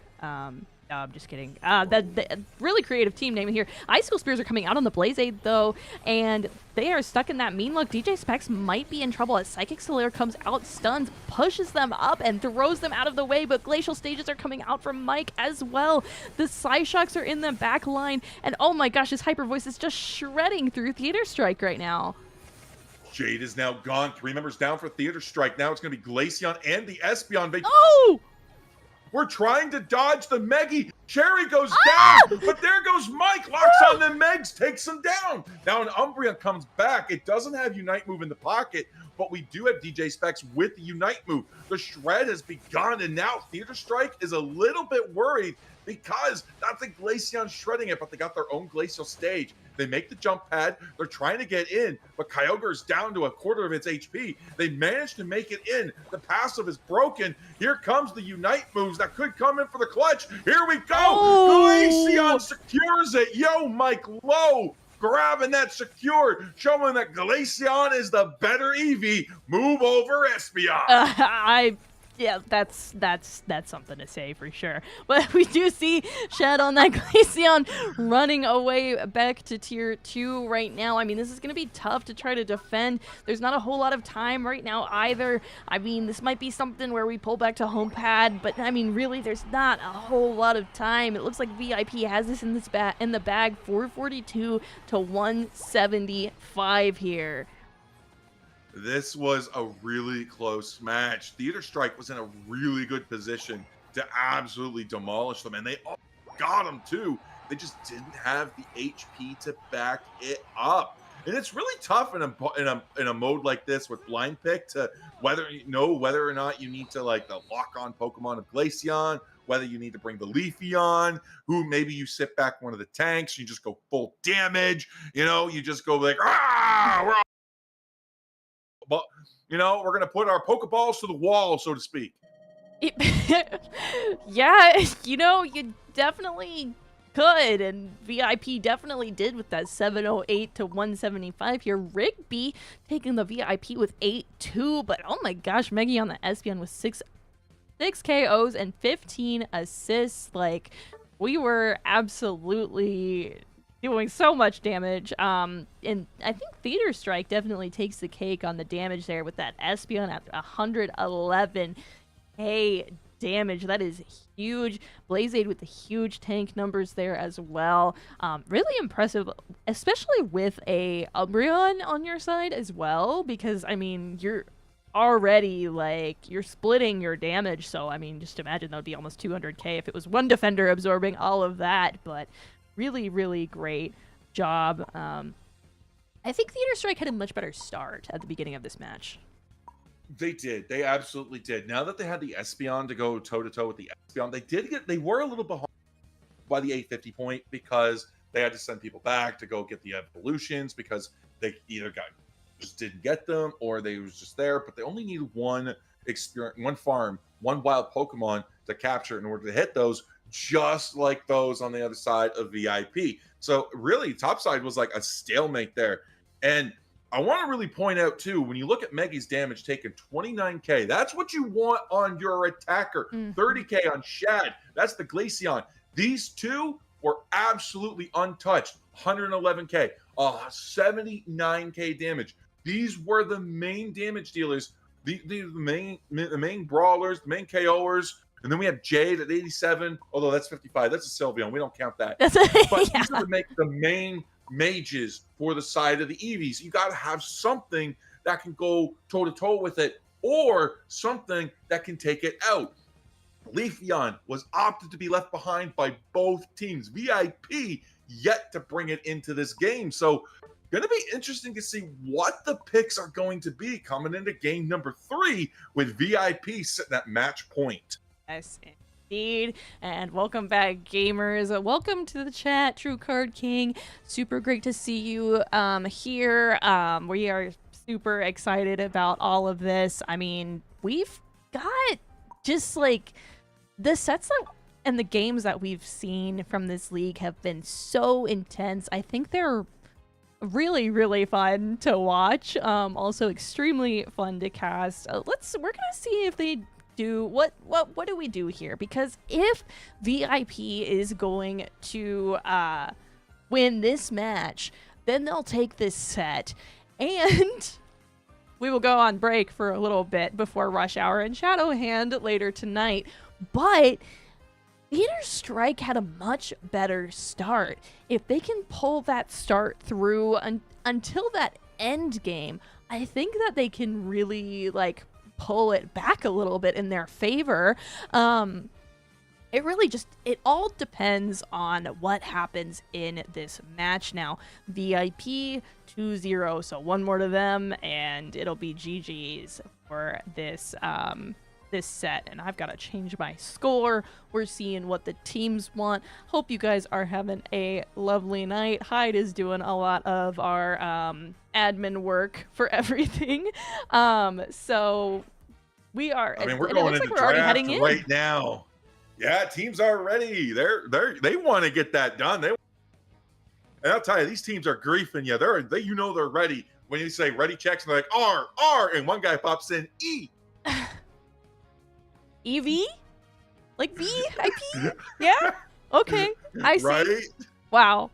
No, I'm just kidding. That really creative team name here. Icicle Spears are coming out on the Blaze Aid, though, and they are stuck in that mean look. DJ Specs might be in trouble as Psychic Solaire comes out, stuns, pushes them up, and throws them out of the way, but Glacial Stages are coming out from Mike as well. The Psyshocks are in the back line, and oh my gosh, his Hyper Voice is just shredding through Theater Strike right now. Jade is now gone. 3 members down for Theater Strike. Now it's going to be Glaceon and the Espeon. Oh! We're trying to dodge the Meggy. Cherry goes down, but there goes Mike. Locks on the Megs, takes him down. Now an Umbreon comes back. It doesn't have Unite move in the pocket, but we do have DJ Specs with the Unite move. The Shred has begun, and now Theater Strike is a little bit worried because not the Glaceon shredding it, but they got their own Glacial Stage. They make the jump pad. They're trying to get in, but Kyogre is down to a quarter of its HP. They managed to make it in. The passive is broken. Here comes the Unite moves that could come in for the clutch. Here we go. Glaceon secures it. Yo, Mike Lowe grabbing that secure, showing that Glaceon is the better Eevee. Move over Espeon. Yeah, that's something to say for sure. But we do see Shad on that Glaceon running away back to tier 2 right now. I mean, this is going to be tough to try to defend. There's not a whole lot of time right now either. I mean, this might be something where we pull back to home pad, but I mean, really, there's not a whole lot of time. It looks like Vee-I-P has this in the bag, 442 to 175 here. This was a really close match. Theater Strike was in a really good position to absolutely demolish them, and they all got them too. They just didn't have the HP to back it up. And it's really tough in a mode like this with blind pick to whether or not you need to like the lock on Pokemon of Glaceon, whether you need to bring the Leafy on, who maybe you sit back one of the tanks, you just go full damage, you just go like, but we're gonna put our Pokeballs to the wall, so to speak. Yeah, you definitely could, and Vee-I-P definitely did with that 708 to 175 here. Rigby taking the Vee-I-P with 8-2, but oh my gosh, Meggy on the Espeon with 6 KOs and 15 assists. Like, we were absolutely doing so much damage. And I think Theater Strike definitely takes the cake on the damage there with that Espeon at 111k damage. That is huge. Blazeade with the huge tank numbers there as well. Really impressive, especially with a Umbreon on your side as well, because I mean, you're already like, you're splitting your damage, so I mean, just imagine that would be almost 200k if it was one defender absorbing all of that. But really, really great job. I think Theater Strike had a much better start at the beginning of this match. They did. They absolutely did. Now that they had the Espeon to go toe-to-toe with the Espeon, they were a little behind by the 850 point because they had to send people back to go get the evolutions because they either just didn't get them or they was just there, but they only needed one farm, one wild Pokemon to capture in order to hit those, just like those on the other side of Vee-I-P. So really, topside was like a stalemate there. And I want to really point out, too, when you look at Meggy's damage taken, 29k, that's what you want on your attacker. 30k on Shad, that's the Glaceon. These two were absolutely untouched. 111k, 79k damage. These were the main damage dealers, the main brawlers, the main KOers. And then we have Jade at 87, although that's 55. That's a Sylveon. We don't count that. But these are the main mages for the side of the Eevees. You got to have something that can go toe-to-toe with it or something that can take it out. Leafeon was opted to be left behind by both teams. Vee-I-P yet to bring it into this game. So going to be interesting to see what the picks are going to be coming into game number 3 with Vee-I-P sitting at match point. Yes, indeed. And welcome back, gamers. Welcome to the chat, True Card King. Super great to see you here. We are super excited about all of this. I mean, we've got just like the sets and the games that we've seen from this league have been so intense. I think they're really, really fun to watch. Also extremely fun to cast. We're gonna see if they do what do we do here, because if Vee-I-P is going to win this match, then they'll take this set and we will go on break for a little bit before Rush Hour and Shadow Hand later tonight. But Theater Strike had a much better start. If they can pull that start through until that end game, I think that they can really like pull it back a little bit in their favor. It all depends on what happens in this match. Now, Vee-I-P 2-0, so one more to them, and it'll be GG's for this this set. And I've got to change my score. We're seeing what the teams want. Hope you guys are having a lovely night. Hyde is doing a lot of our admin work for everything. So we are. I mean, we're going into draft right now. Yeah, teams are ready. They want to get that done. And I'll tell you, these teams are griefing you. They're ready. When you say ready checks, they're like R, and one guy pops in E. Eevee? Like Vee-I-P? Yeah? Okay. I see. Right? Wow.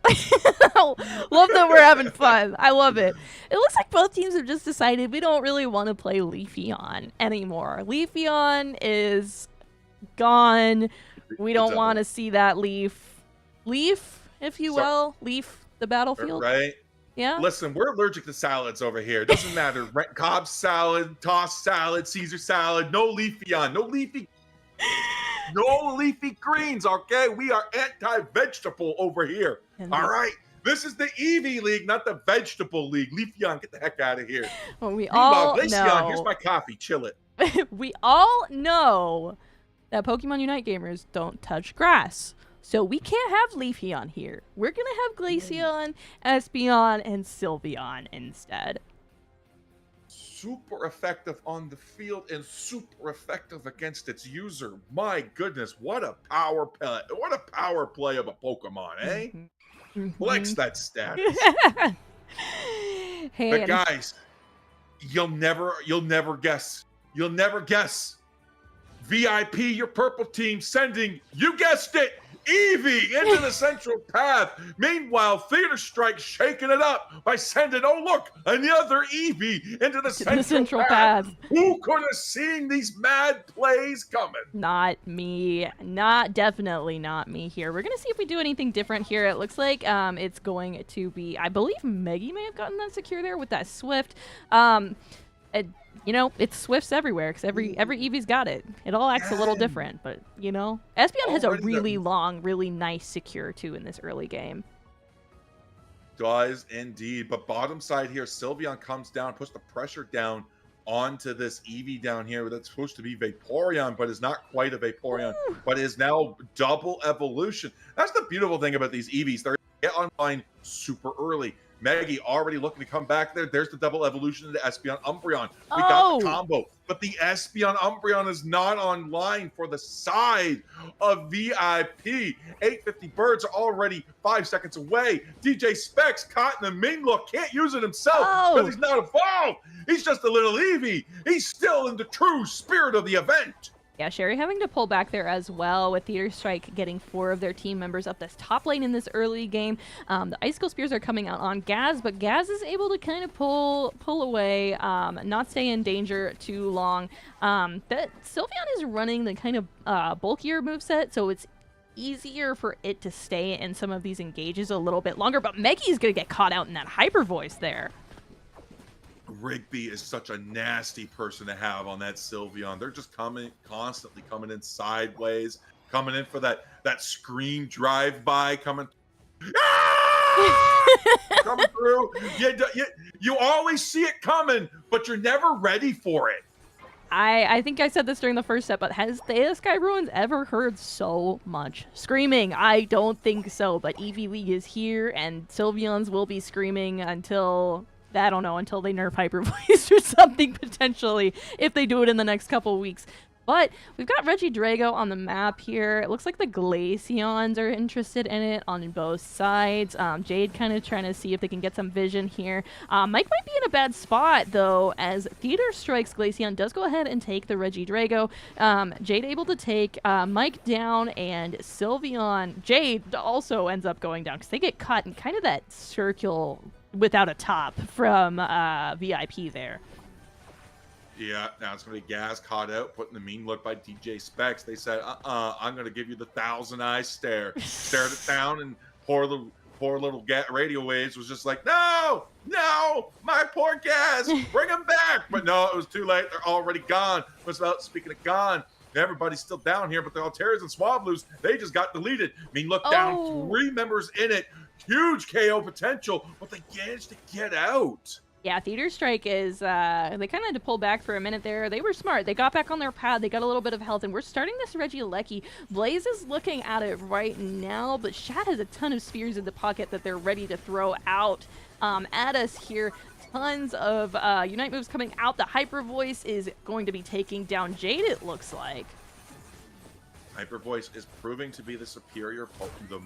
Love that we're having fun. I love it. It looks like both teams have just decided we don't really want to play Leafeon anymore. Leafeon is gone. We don't want to see that leaf, if you will. Leaf the battlefield. Right? Yeah. Listen, we're allergic to salads over here. It doesn't matter. Cobb salad, tossed salad, Caesar salad, no Leafeon, no leafy greens, okay? We are anti-vegetable over here. All right? This is the Eevee League, not the Vegetable League. Leafeon, get the heck out of here. Well, we Meanwhile, all Glaceon, here's know. my coffee. Chill it. We all know that Pokemon Unite gamers don't touch grass. So we can't have Leafeon here. We're going to have Glaceon, Espeon, and Sylveon instead. Super effective on the field and super effective against its user. My goodness, what a power play! What a power play of a Pokemon, eh? Flex that status. Hey, But guys, you'll never guess. You'll never guess. Vee-I-P, your purple team, sending, you guessed it, Eevee into the central path. Meanwhile, Theater Strike shaking it up by sending, oh look, another Eevee into the central path. Who could have seen these mad plays coming? Not me. Definitely not me here. We're gonna see if we do anything different here. It looks like it's going to be, I believe Meggy may have gotten that secure there with that Swift. You know, it's Swifts everywhere because every Eevee's got it. It all acts a little different, but you know, Espeon has a really long, really nice secure too in this early game. Does indeed, but bottom side here, Sylveon comes down, puts the pressure down onto this Eevee down here that's supposed to be Vaporeon, but is not quite a Vaporeon, but is now double evolution. That's the beautiful thing about these Eevees. They get online super early. Maggie already looking to come back there. There's the double evolution into Espeon Umbreon. We got the combo, but the Espeon Umbreon is not online for the side of Vee-I-P. 850 birds are already 5 seconds away. DJ Specs caught in the Ming look. Can't use it himself because he's not evolved. He's just a little Eevee. He's still in the true spirit of the event. Yeah, Sherry having to pull back there as well, with Theater Strike getting 4 of their team members up this top lane in this early game. The Icicle Spears are coming out on Gaz, but Gaz is able to kind of pull away, not stay in danger too long. But Sylveon is running the kind of bulkier moveset, so it's easier for it to stay in some of these engages a little bit longer, but Meggy's going to get caught out in that Hyper Voice there. Rigby is such a nasty person to have on that Sylveon. They're just constantly coming in sideways, coming in for that scream drive-by, coming coming through. You always see it coming, but you're never ready for it. I think I said this during the first set, but has Thea Sky Ruins ever heard so much screaming? I don't think so, but Eevee League is here, and Sylveons will be screaming until... I don't know, until they nerf Hyper Voice or something, potentially, if they do it in the next couple weeks. But we've got Regidrago on the map here. It looks like the Glaceons are interested in it on both sides. Jade kind of trying to see if they can get some vision here. Mike might be in a bad spot, though, as Theater Strike's Glaceon does go ahead and take the Regidrago. Jade able to take Mike down, and Sylveon... Jade also ends up going down, because they get caught in kind of that circle without a top from Vee-I-P there. Yeah, now it's going to be Gaz caught out, putting the mean look by DJ Specs. They said, I'm going to give you the 1,000-eye stare. Stared it down, and poor little Radio Waves was just like, no, my poor Gaz, bring him back. But no, it was too late. They're already gone. Speaking of gone, everybody's still down here, but the Altair's and Swablues, they just got deleted. Mean look down, 3 members in it. Huge KO potential, but they managed to get out. Yeah, Theater Strike is, they kind of had to pull back for a minute there. They were smart. They got back on their pad. They got a little bit of health, and we're starting this Regieleki. Blaze is looking at it right now, but Shad has a ton of spears in the pocket that they're ready to throw out at us here. Tons of Unite moves coming out. The Hyper Voice is going to be taking down Jade, it looks like. Hyper Voice is proving to be the superior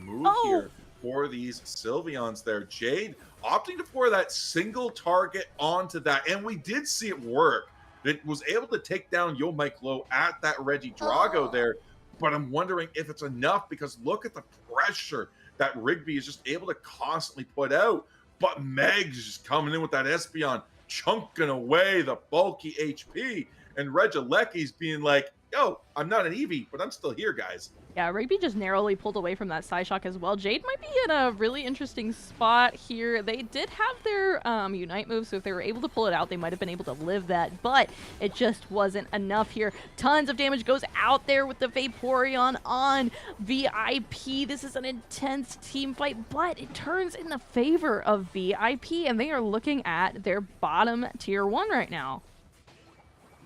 move here for these Sylveons there. Jade opting to pour that single target onto that, and we did see it work. It was able to take down Yo Mike Low at that Regidrago there, but I'm wondering if it's enough, because look at the pressure that Rigby is just able to constantly put out. But Meg's just coming in with that Espeon, chunking away the bulky HP, and Regieleki's being like, yo, I'm not an Eevee, but I'm still here, guys. Yeah, Rigby just narrowly pulled away from that Psyshock as well. Jade might be in a really interesting spot here. They did have their Unite move, so if they were able to pull it out, they might have been able to live that, but it just wasn't enough here. Tons of damage goes out there with the Vaporeon on Vee-I-P. This is an intense team fight, but it turns in the favor of Vee-I-P, and they are looking at their bottom tier 1 right now.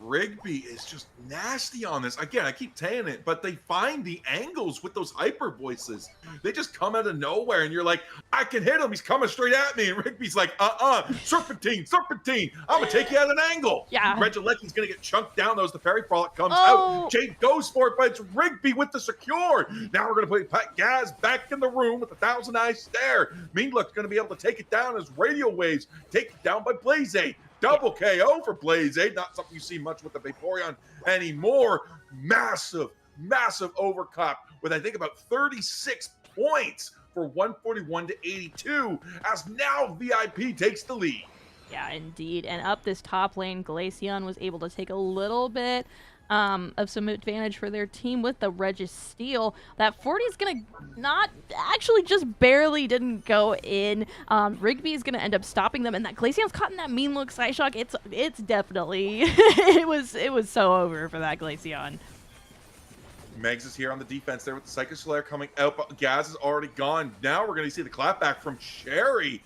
Rigby is just nasty on this. Again, I keep saying it, but they find the angles with those hyper voices. They just come out of nowhere, and you're like, I can hit him. He's coming straight at me. And Rigby's like, serpentine, serpentine. I'm going to take you at an angle. Yeah. Regilecki's going to get chunked down. Those the Fairy Frolic comes out. Jade goes for it, but it's Rigby with the secure. Now we're going to put Gaz back in the room with a 1,000-eye stare. Meanlook's going to be able to take it down as Radio Waves take it down by Blaze-8. Double KO for Blaze-8, not something you see much with the Vaporeon anymore. Massive, massive overclap with, I think, about 36 points for 141 to 82, as now Vee-I-P takes the lead. Yeah, indeed. And up this top lane, Glaceon was able to take a little bit of some advantage for their team with the Registeel. That 40 is going to not actually just barely didn't go in. Rigby is going to end up stopping them, and that Glaceon's caught in that mean look Psyshock. It's definitely it was so over for that Glaceon. Megs is here on the defense there with the Psychic Slayer coming out, but Gaz is already gone. Now we're going to see the clapback from Cherry,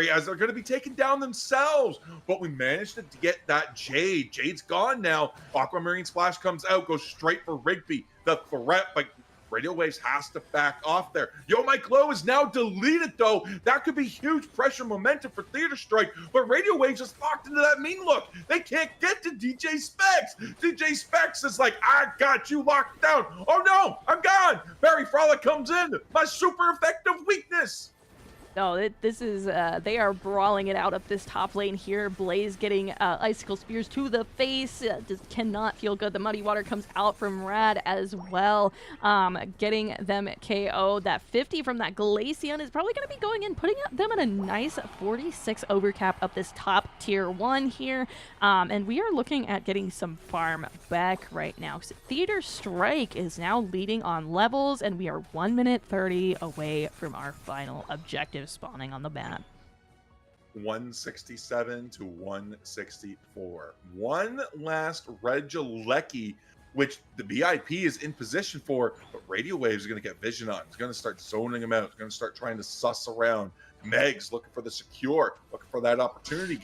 as they're going to be taken down themselves. But we managed to get that Jade. Jade's gone now. Aquamarine Splash comes out, goes straight for Rigby. The threat, but Radio Waves has to back off there. Yo, my Glow is now deleted, though. That could be huge pressure momentum for Theater Strike, but Radio Waves just locked into that mean look. They can't get to DJ Specs. DJ Specs is like, I got you locked down. Oh, no, I'm gone. Barry Frolic comes in. My super effective weakness. No, this is, they are brawling it out up this top lane here. Blaze getting Icicle Spears to the face. Just cannot feel good. The Muddy Water comes out from Rad as well, getting them KO. That 50 from that Glaceon is probably going to be going in, putting them in a nice 46 overcap up this top tier 1 here. And we are looking at getting some farm back right now. So Theater Strike is now leading on levels, and we are 1 minute 30 away from our final objective spawning on the map. 167 to 164. One last Regilecki, which the Vee-I-P is in position for, but Radio Waves is going to get vision on. It's going to start zoning him out. It's going to start trying to suss around. Megs looking for the secure, looking for that opportunity,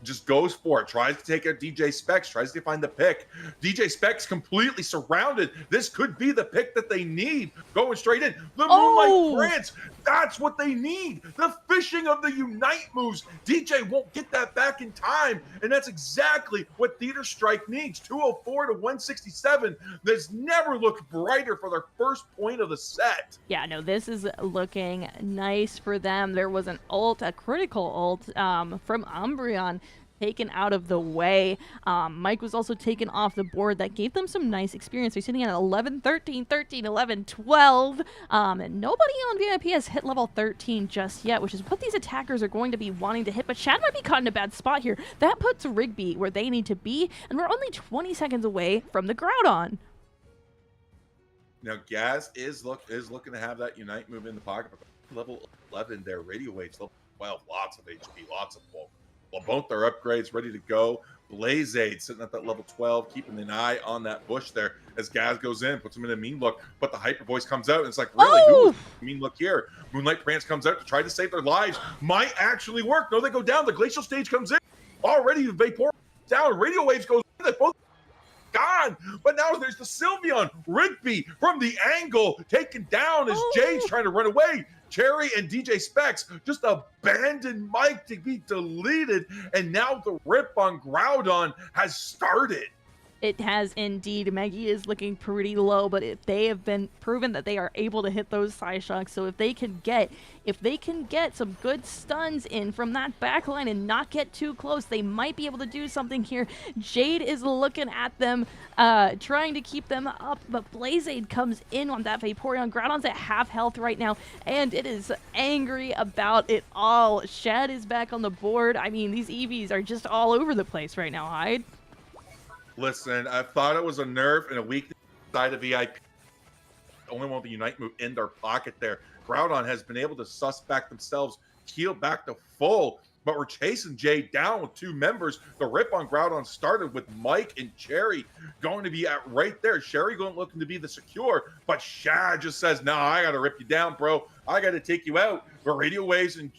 just goes for it, tries to take out DJ Specs, tries to find the pick. DJ Specs completely surrounded. This could be the pick that they need. Going straight in. The Moonlight Prince, that's what they need. The fishing of the Unite moves. DJ won't get that back in time, and that's exactly what Theater Strike needs. 204 to 167. This never looked brighter for their first point of the set. Yeah, no, this is looking nice for them. There was an ult, a critical ult from Umbreon taken out of the way. Mike was also taken off the board. That gave them some nice experience. They're sitting at 11, 13, 13, 11, 12. And nobody on Vee-I-P has hit level 13 just yet, which is what these attackers are going to be wanting to hit. But Shad might be caught in a bad spot here. That puts Rigby where they need to be, and we're only 20 seconds away from the Groudon. Now, Gaz is looking to have that Unite move in the pocket. Level 11 there, Radio Waves, level 12, lots of HP, lots of bulk. Well, both their upgrades ready to go. Blaze-8 sitting at that level 12, keeping an eye on that bush there as Gaz goes in, puts him in a mean look, but the Hyper Voice comes out, and it's like, really, who's mean look here? Moonlight Prance comes out to try to save their lives. Might actually work. No, they go down. The Glacial Stage comes in. Already the Vapor down. Radio Waves goes in. They both gone. But now there's the Sylveon. Rigby from the angle taken down as Jade's trying to run away. Cherry and DJ Specs just abandoned Mike to be deleted, and now the rip on Groudon has started. It has indeed. Maggie is looking pretty low, but they have been proven that they are able to hit those Psyshocks. So if they can get some good stuns in from that backline and not get too close, they might be able to do something here. Jade is looking at them, trying to keep them up, but Blaze-8 comes in on that Vaporeon. Groudon's at half health right now, and it is angry about it all. Shad is back on the board. I mean, these Eevees are just all over the place right now, Hyde. Listen, I thought it was a nerf and a weakness side of Vee-I-P. Only one with the Unite move in their pocket there. Groudon has been able to suss back themselves, heal back to full, but we're chasing Jay down with 2 members. The rip on Groudon started with Mike and Cherry going to be at right there. Sherry looking to be the secure, but Shad just says, "No, I got to rip you down, bro. I got to take you out." The radio waves, and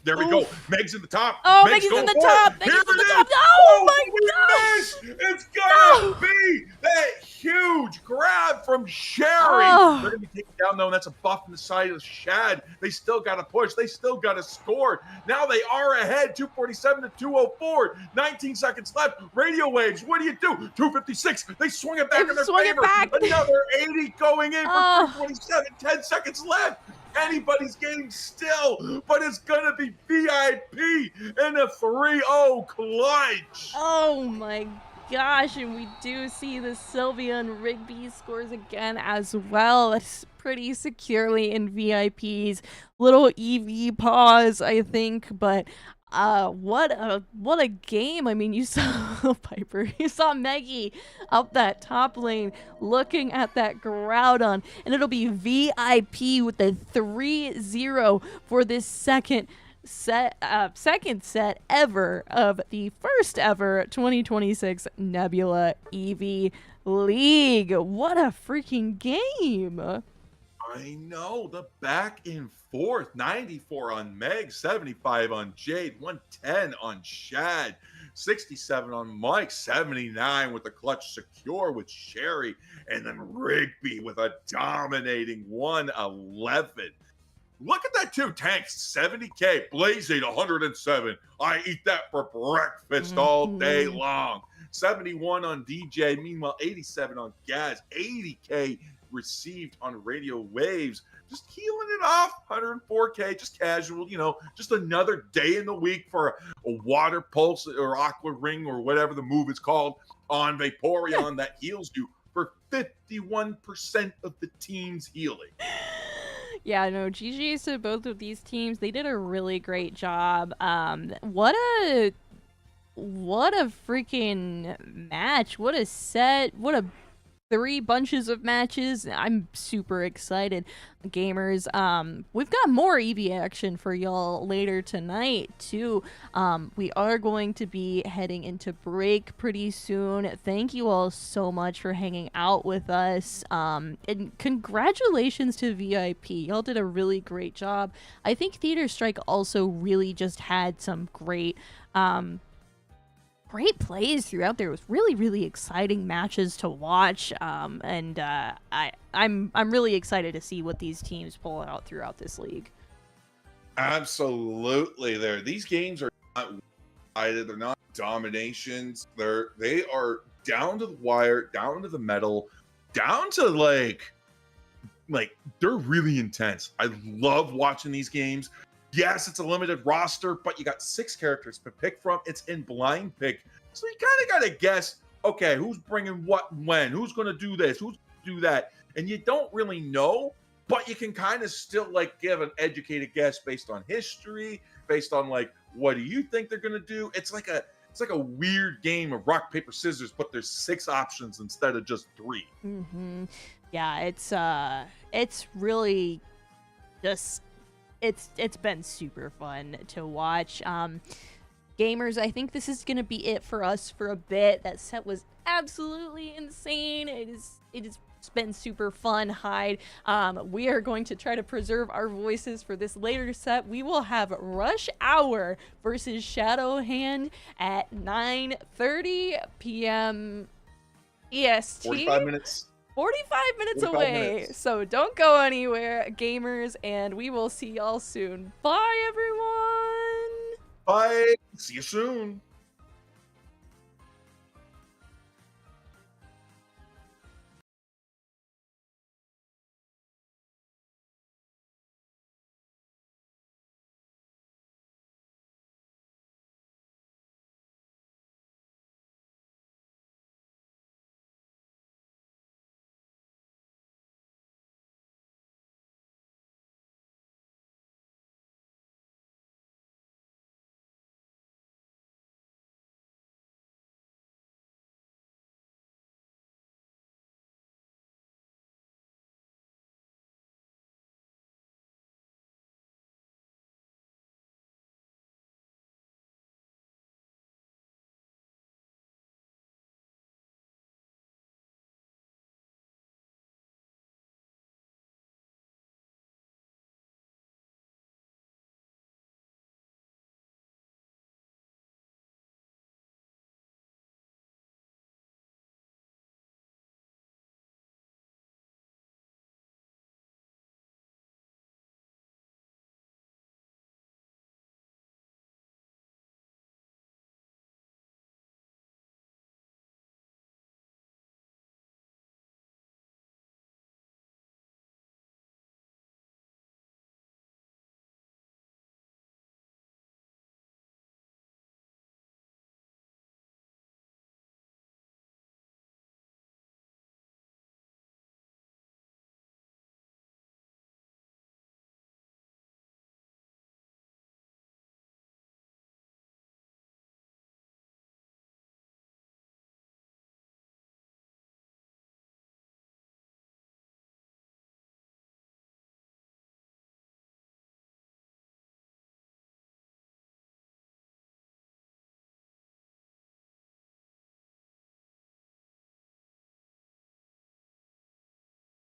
there we go. Meg's in the top. Oh, Meg's in the top. Meg's in the top. Oh, my gosh. It's going to be that huge grab from Sherry. Oh. They're going to be taken down, though, and that's a buff in the side of Shad. They still got to push. They still got to score. Now they are ahead, 247 to 204. 19 seconds left. Radio waves. What do you do? 256. They swing it back in their favor. Another 80 going in for 227. 10 seconds left. Anybody's game still, but it's gonna be Vee-I-P in a 3-0 clutch. Oh my gosh, and we do see the Sylvia and Rigby scores again as well. It's pretty securely in Vee-I-P's little EV pause, I think, but what a game. I mean, you saw Piper, you saw Meggy up that top lane looking at that Groudon, and it'll be Vee-I-P with the 3-0 for this second set ever of the first ever 2026 Nebula Eevee League. What a freaking game. I know, the back and forth. 94 on Meg, 75 on Jade, 110 on Shad, 67 on Mike, 79 with the clutch secure with Sherry, and then Rigby with a dominating 111. Look at that, 2 tanks, 70k, Blazade 107. I eat that for breakfast all day long. 71 on DJ, meanwhile 87 on Gaz, 80k received on radio waves, just healing it off. 104k, just casual, you know, just another day in the week for a water pulse or aqua ring or whatever the move is called on Vaporeon that heals you for 51% of the team's healing. Yeah, no, GG's to both of these teams. They did a really great job. What a freaking match. What a set. What a 3 bunches of matches. I'm super excited, gamers. We've got more Eevee action for y'all later tonight too. We are going to be heading into break pretty soon. Thank you all so much for hanging out with us, and congratulations to Vee-I-P. Y'all did a really great job. I think Theater Strike also really just had some great plays throughout there. It was really exciting matches to watch, and I'm really excited to see what these teams pull out throughout this league. Absolutely, these games are not they're not dominations. They are down to the wire, down to the metal, down to like they're really intense. I love watching these games. Yes, it's a limited roster, but you got 6 characters to pick from. It's in blind pick. So you kind of got to guess, okay, who's bringing what when? Who's going to do this? Who's going to do that? And you don't really know, but you can kind of still like give an educated guess based on history, based on like, what do you think they're going to do? It's like a weird game of rock, paper, scissors, but there's 6 options instead of just 3. Yeah, it's really just... It's been super fun to watch. Gamers, I think this is gonna be it for us for a bit. That set was absolutely insane. It's been super fun. Hyde. We are going to try to preserve our voices for this later set. We will have Rush Hour versus Shadowhand at 9:30 p.m. EST. 45 minutes. 45 minutes away. So don't go anywhere, gamers, and we will see y'all soon. Bye, everyone. Bye. See you soon.